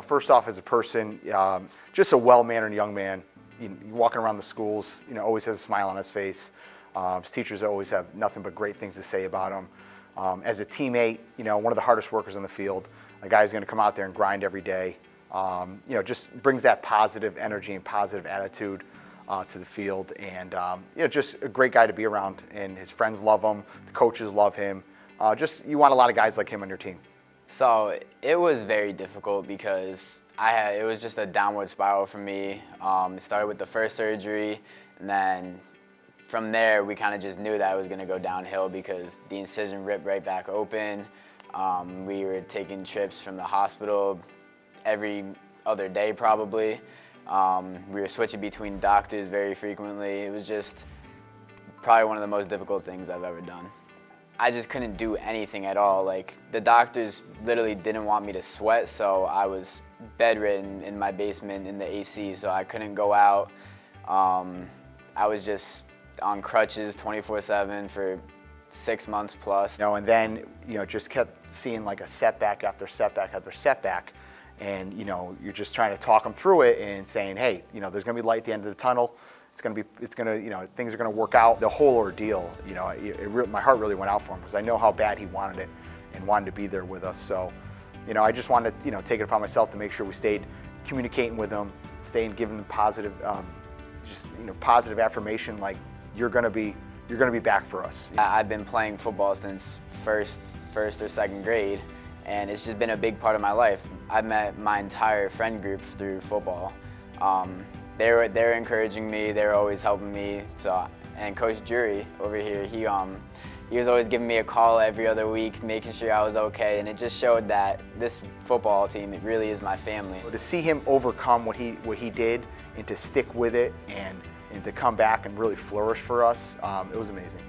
First off, as a person, just a well-mannered young man. Walking around the schools, always has a smile on his face. His teachers always have nothing but great things to say about him. As a teammate, one of the hardest workers on the field. A guy who's going to come out there and grind every day. Just brings that positive energy and positive attitude to the field, and just a great guy to be around. And his friends love him. The coaches love him. You want a lot of guys like him on your team. So it was very difficult because it was just a downward spiral for me. It started with the first surgery, and then from there we kind of just knew that it was going to go downhill because the incision ripped right back open. We were taking trips from the hospital every other day probably. We were switching between doctors very frequently. It was just probably one of the most difficult things I've ever done. I just couldn't do anything at all. Like, the doctors literally didn't want me to sweat, so I was bedridden in my basement in the AC, so I couldn't go out. I was just on crutches 24/7 for 6 months plus. And then, just kept seeing like a setback after setback after setback. And, you're just trying to talk them through it and saying, hey, there's going to be light at the end of the tunnel. Things are going to work out. The whole ordeal, my heart really went out for him because I know how bad he wanted it and wanted to be there with us. So, I just wanted to, take it upon myself to make sure we stayed communicating with him, staying giving him positive, positive affirmation, like you're going to be back for us. I've been playing football since first or second grade, and it's just been a big part of my life. I've met my entire friend group through football. They're encouraging me. They're always helping me. And Coach Jury over here, he was always giving me a call every other week, making sure I was okay. And it just showed that this football team, it really is my family. To see him overcome what he did and to stick with it and to come back and really flourish for us, it was amazing.